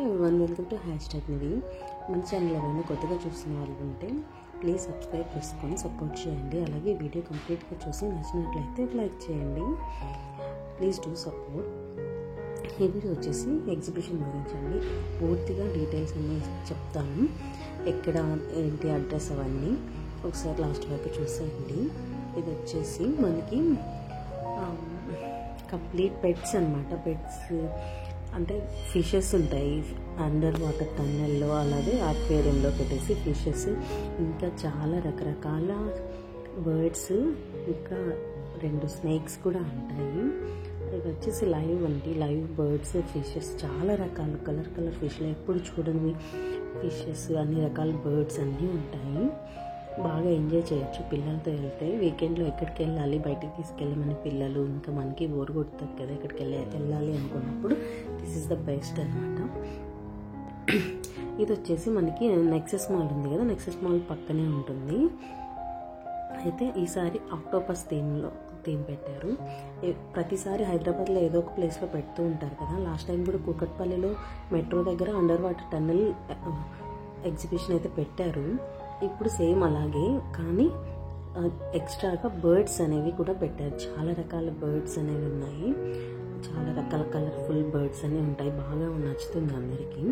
everyone, welcome to #Nidhi. మన channel ఎవరైనా కొత్తగా చూస్తున్న వాళ్ళు ఉంటే ప్లీజ్ సబ్స్క్రైబ్ చేసుకొని సపోర్ట్ చేయండి. అలాగే వీడియో కంప్లీట్గా చూసి నచ్చినట్లయితే లైక్ చేయండి. Please do support. ఈ వీడియో వచ్చేసి ఎగ్జిబిషన్ గురించి అండి. పూర్తిగా డీటెయిల్స్ అన్నీ చెప్తాను, ఎక్కడ ఏంటి అడ్రస్ అవన్నీ ఒకసారి లాస్ట్ వరకు చూసేయండి. ఇది వచ్చేసి మనకి కంప్లీట్ పెట్స్ అనమాట. పెట్స్ అంటే ఫిషెస్ ఉంటాయి అండర్ వాటర్ టన్నెల్లో, అలాగే ఆక్వేరియంలో పెట్టేసి ఫిషెస్, ఇంకా చాలా రకరకాల బర్డ్స్, ఇంకా 2 స్నేక్స్ కూడా ఉంటాయి. ఇవి వచ్చేసి లైవ్ అండి, లైవ్ బర్డ్స్, ఫిషెస్, చాలా రకాల కలర్ ఫిష్లు, ఎప్పుడు చూడని ఫిషెస్, అన్ని రకాల బర్డ్స్ అన్నీ ఉంటాయి. బాగా ఎంజాయ్ చేయొచ్చు పిల్లలతో వెళ్తే. వీకెండ్లో ఎక్కడికి వెళ్ళాలి, బయటికి తీసుకెళ్ళమని పిల్లలు, ఇంకా మనకి బోర్ కొడుతుంది కదా ఎక్కడికి వెళ్ళాలి అనుకున్నప్పుడు దిస్ ఈస్ ద బెస్ట్ అనమాట. ఇది వచ్చేసి మనకి నెక్సెస్ మాల్ ఉంది కదా, నెక్సెస్ మాల్ పక్కనే ఉంటుంది. అయితే ఈసారి ఆక్టోపస్ థీమ్ పెట్టారు. ప్రతిసారి హైదరాబాద్లో ఏదో ఒక ప్లేస్లో పెడుతూ ఉంటారు కదా. లాస్ట్ టైం కూడా కూకట్పల్లిలో మెట్రో దగ్గర అండర్ వాటర్ టన్నెల్ ఎగ్జిబిషన్ అయితే పెట్టారు. ఇప్పుడు సేమ్ అలాగే, కానీ ఎక్స్ట్రాగా బర్డ్స్ అనేవి కూడా పెట్టారు. చాలా రకాల బర్డ్స్ అనేవి ఉన్నాయి, చాలా రకాల కలర్ఫుల్ బర్డ్స్ అనేవి ఉంటాయి. బాగా నచ్చుతుంది అందరికీ.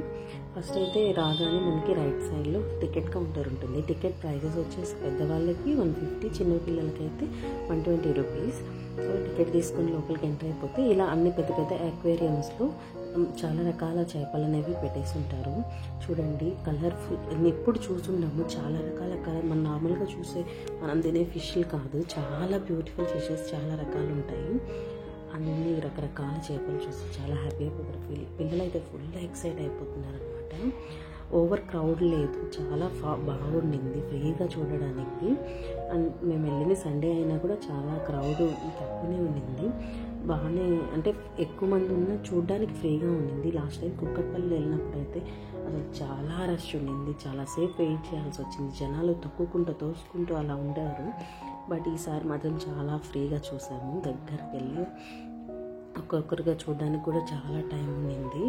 ఫస్ట్ అయితే రాగానే మనకి రైట్ సైడ్లో టికెట్ కౌంటర్ ఉంటుంది. టికెట్ ప్రైజెస్ వచ్చేసి పెద్దవాళ్ళకి 150, చిన్న పిల్లలకైతే 120 రూపీస్. సో టికెట్ తీసుకొని లోపలికి ఎంటర్ అయిపోతే ఇలా అన్ని పెద్ద పెద్ద అక్వేరియంస్లో చాలా రకాల చేపలు అనేవి పెట్టేసి ఉంటారు. చూడండి, కలర్ఫుల్. ఎప్పుడు చూసుంటాము చాలా రకాల కలర్. మనం నార్మల్గా మనం తినే ఫిష్లు కాదు, చాలా బ్యూటిఫుల్ ఫిషెస్, చాలా రకాలు ఉంటాయి. అన్ని రకరకాల చేపలు చూసి చాలా హ్యాపీ అయిపోతారు. పిల్లలు అయితే ఫుల్ ఎక్సైట్ అయిపోతున్నారు అనమాట. ఓవర్ క్రౌడ్ లేదు, చాలా బాగుండింది, ఫ్రీగా చూడడానికి. అండ్ మేము వెళ్ళిన సండే అయినా కూడా చాలా క్రౌడ్ తక్కువనే ఉండింది. బాగానే, అంటే ఎక్కువ మంది ఉన్నా చూడడానికి ఫ్రీగా ఉండింది. లాస్ట్ టైం కుక్కట్పల్లి వెళ్ళినప్పుడు అయితే అసలు చాలా రష్ ఉండింది, చాలాసేపు వెయిట్ చేయాల్సి వచ్చింది. జనాలు తోసుకుంటూ అలా ఉండారు. బట్ ఈసారి మాత్రం చాలా ఫ్రీగా చూసాము. దగ్గరికి వెళ్ళి ఒక్కొక్కరుగా చూడడానికి కూడా చాలా టైం ఉండింది.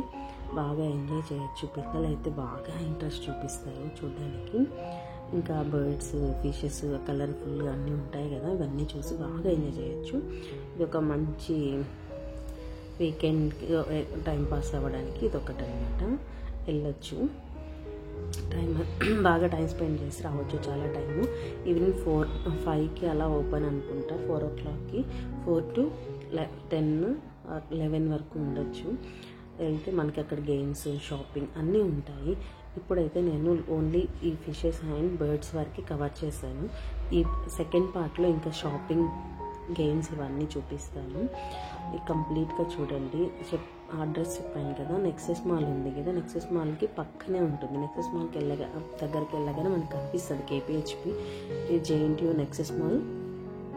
బాగా ఎంజాయ్ చేయొచ్చు. పిల్లలు అయితే బాగా ఇంట్రెస్ట్ చూపిస్తారు చూడడానికి. ఇంకా బర్డ్స్, ఫిషెస్, కలర్ఫుల్గా అన్నీ ఉంటాయి కదా, ఇవన్నీ చూసి బాగా ఎంజాయ్ చేయొచ్చు. ఇది ఒక మంచి వీకెండ్ టైం పాస్ అవ్వడానికి ఇది ఒకటి అనమాట. వెళ్ళొచ్చు, బాగా టైం స్పెండ్ చేసి రావచ్చు. చాలా టైము. ఈవినింగ్ 5కి అలా ఓపెన్ అనుకుంటా, 4 o'clockకి, 4 to 10 or 11 వరకు ఉండొచ్చు. వెళ్తే మనకి అక్కడ గేమ్స్, షాపింగ్ అన్నీ ఉంటాయి. ఇప్పుడైతే నేను ఓన్లీ ఈ ఫిషెస్ అండ్ బర్డ్స్ వరకు కవర్ చేశాను. ఈ సెకండ్ పార్ట్లో ఇంకా షాపింగ్, గేమ్స్ ఇవన్నీ చూపిస్తాను. కంప్లీట్గా చూడండి. అడ్రస్ చెప్పాను కదా, నెక్సెస్ మాల్ ఉంది కదా, నెక్సెస్ మాల్కి పక్కనే ఉంటుంది. నెక్సెస్ మాల్కి దగ్గరికి వెళ్ళగానే మనకు కనిపిస్తుంది KPHP. ఈ JNTU నెక్సెస్ మాల్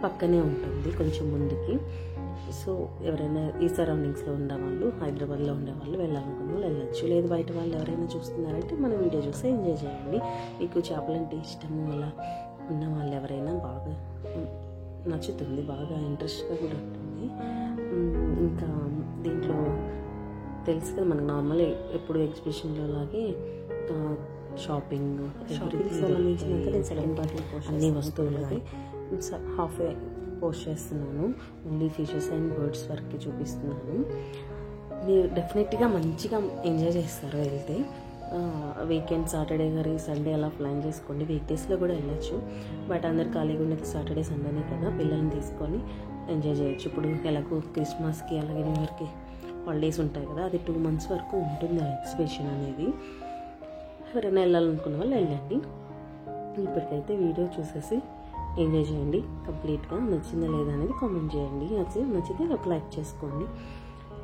పక్కనే ఉంటుంది, కొంచెం ముందుకి. సో ఎవరైనా ఈ సరౌండింగ్స్లో ఉండేవాళ్ళు, హైదరాబాద్లో ఉండేవాళ్ళు, వెళ్ళాలనుకున్న వాళ్ళు వెళ్ళచ్చు. లేదు బయట వాళ్ళు ఎవరైనా చూస్తున్నారంటే మన వీడియో చూసి ఎంజాయ్ చేయండి. మీకు చేపలంటే ఇష్టము అలా ఉన్న వాళ్ళు ఎవరైనా బాగా నచ్చుతుంది, బాగా ఇంట్రెస్ట్గా కూడా ఉంటుంది. ఇంకా దీంట్లో తెలుసు కదా మనకు నార్మల్ ఎప్పుడు ఎగ్జిబిషన్లో లాగే షాపింగ్ సంబంధించినాక నేను సెకండ్ పార్ట్లో అన్ని వస్తువులకి హాఫ్ పోస్ట్ చేస్తున్నాను. ఓన్లీ ఫిషెస్ అండ్ బర్డ్స్ వరకు చూపిస్తున్నాను. మీరు డెఫినెట్గా మంచిగా ఎంజాయ్ చేస్తారు వెళ్తే. వీకెండ్ సాటర్డే గారి సండే అలా ప్లాన్ చేసుకోండి. వీక్ డేస్లో కూడా వెళ్ళచ్చు, బట్ అందరు ఖాళీగా ఉండేది సాటర్డే సండేనే కదా, పిల్లల్ని తీసుకొని ఎంజాయ్ చేయొచ్చు. ఇప్పుడు ఎలాగో క్రిస్మస్కి అలాగే న్యూ ఇయర్కి హాలిడేస్ ఉంటాయి కదా, అది 2 months వరకు ఉంటుంది ఆ ఎగ్జిబిషన్ అనేది. ఎవరైనా వెళ్ళాలనుకున్న వాళ్ళు వెళ్ళండి. ఇప్పటికైతే వీడియో చూసేసి ఎంజాయ్ చేయండి. కంప్లీట్గా నచ్చిందా లేదా అనేది కామెంట్ చేయండి. నచ్చితే ఒక లైక్ చేసుకోండి.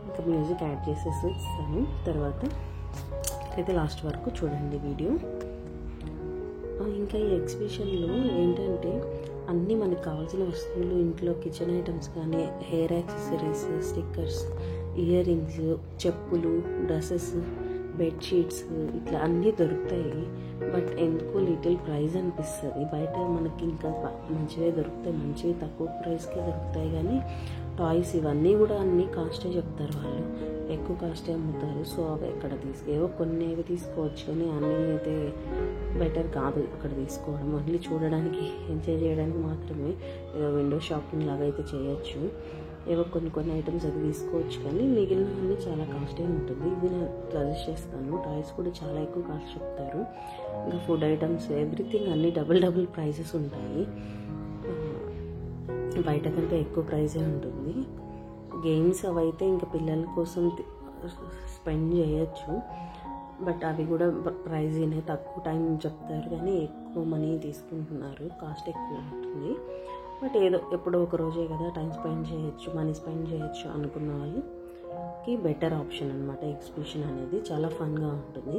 ఇంకా మ్యూజిక్ యాడ్ చేసేసి ఇస్తాను తర్వాత. అయితే లాస్ట్ వరకు చూడండి వీడియో. ఇంకా ఈ ఎగ్జిబిషన్లో ఏంటంటే అన్నీ మనకు కావాల్సిన వస్తువులు, ఇంట్లో కిచెన్ ఐటమ్స్ కానీ, hair accessories, stickers, ear rings, చెప్పులు, డ్రెస్సెస్, బెడ్షీట్స్ ఇట్లా అన్నీ దొరుకుతాయి. బట్ ఎందుకో లిటిల్ ప్రైస్ అనిపిస్తుంది. బయట మనకి ఇంకా మంచివే దొరుకుతాయి, మంచివి తక్కువ ప్రైస్కే దొరుకుతాయి. కానీ టాయ్స్ ఇవన్నీ కూడా అన్నీ కాస్టే చెప్తారు, వాళ్ళు ఎక్కువ కాస్టే అమ్ముతారు. సో అవి ఎక్కడ ఏవో కొన్ని ఏవి తీసుకోవచ్చు, కానీ అన్నీ అయితే బెటర్ కాదు అక్కడ తీసుకోవడం. ఓన్లీ చూడడానికి, ఎంజాయ్ చేయడానికి మాత్రమే ఏదో విండో షాపింగ్ లాగా అయితే చేయొచ్చు. ఏవో కొన్ని ఐటమ్స్ అది తీసుకోవచ్చు, కానీ మిగిలినవన్నీ చాలా కాస్టే ఉంటుంది. ఇది నేను సజెస్ట్ చేస్తాను. టాయ్స్ కూడా చాలా ఎక్కువ కాస్ట్ చెప్తారు. ఇంకా ఫుడ్ ఐటమ్స్ ఎవ్రీథింగ్ అన్నీ డబుల్ ప్రైజెస్ ఉంటాయి. బయట కంటే ఎక్కువ ప్రైజే ఉంటుంది. గేమ్స్ అవైతే ఇంకా పిల్లల కోసం స్పెండ్ చేయొచ్చు, బట్ అవి కూడా ప్రైజీనే, తక్కువ టైం చెప్తారు కానీ ఎక్కువ మనీ తీసుకుంటున్నారు, కాస్ట్ ఎక్కువ ఉంటుంది. బట్ ఏదో ఎప్పుడో ఒక రోజే కదా టైం స్పెండ్ చేయొచ్చు, మనీ స్పెండ్ చేయొచ్చు అనుకున్న వాళ్ళకి బెటర్ ఆప్షన్ అనమాట. ఎగ్జిబిషన్ అనేది చాలా ఫన్గా ఉంటుంది.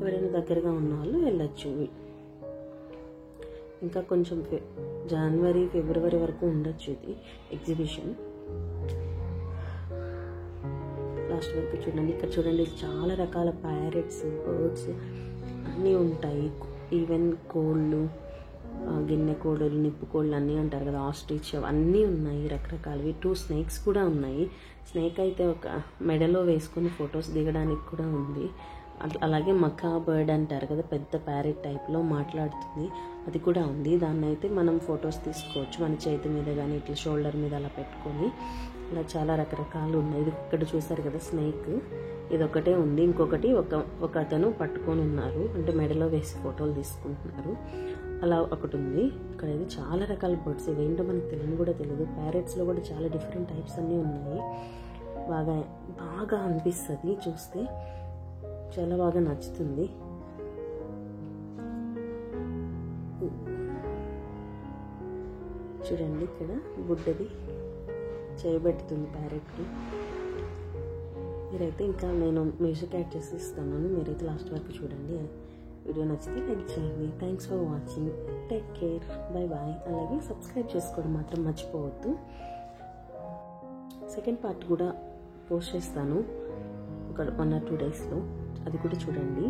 ఎవరైనా దగ్గరగా ఉన్న వాళ్ళు వెళ్ళొచ్చు. ఇంకా కొంచెం జనవరి ఫిబ్రవరి వరకు ఉండొచ్చు ఇది ఎగ్జిబిషన్. లాస్ట్ వరకు చూడండి. ఇక్కడ చూడండి, చాలా రకాల ప్యారెట్స్, బర్డ్స్ అన్నీ ఉంటాయి. ఈవెన్ కోళ్ళు, గిన్నె కోళ్ళు, నిప్పు కోళ్ళు అన్నీ అంటారు కదా, ఆస్ట్రిచ్ అన్నీ ఉన్నాయి రకరకాలవి. 2 స్నేక్స్ కూడా ఉన్నాయి. స్నేక్ అయితే ఒక మెడలో వేసుకొని ఫొటోస్ దిగడానికి కూడా ఉంది. అలాగే మకా బర్డ్ అంటారు కదా, పెద్ద ప్యారెట్ టైప్లో మాట్లాడుతుంది, అది కూడా ఉంది. దాన్ని అయితే మనం ఫొటోస్ తీసుకోవచ్చు మన చేతి మీద కానీ ఇట్లా షోల్డర్ మీద అలా పెట్టుకొని. ఇలా చాలా రకరకాలు ఉన్నాయి. ఇది ఇక్కడ చూసారు కదా స్నేక్, ఇదొకటే ఉంది. ఇంకొకటి ఒక అతను పట్టుకొని ఉన్నారు, అంటే మెడలో వేసి ఫోటోలు తీసుకుంటున్నారు. అలా ఒకటి ఉంది. ఇక్కడ అయితే చాలా రకాల బర్డ్స్, ఇవేంటో మనకు తెలియని కూడా తెలియదు. ప్యారెట్స్లో కూడా చాలా డిఫరెంట్ టైప్స్ అన్నీ ఉన్నాయి. బాగా అనిపిస్తుంది చూస్తే, చాలా బాగా నచ్చుతుంది. చూడండి, ఇక్కడ బుడ్డది చేయబెట్టుతుంది ప్యారెట్కి. మీరైతే ఇంకా నేను మ్యూజిక్ యాడ్ చేసి ఇస్తాను, మీరైతే లాస్ట్ వరకు చూడండి. వీడియో నచ్చితే లైక్ చేయండి. Thanks for watching. Take care. Bye bye. అలాగే సబ్స్క్రైబ్ చేసుకోవడం మాత్రం మర్చిపోవద్దు. సెకండ్ పార్ట్ కూడా పోస్ట్ చేస్తాను ఒక 1 or 2 daysలో, అది కూడా చూడండి,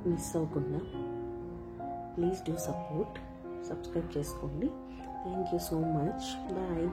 మిస్ అవ్వకుండా. Please do support. సబ్స్క్రైబ్ చేసుకోండి. Thank you so much. Bye.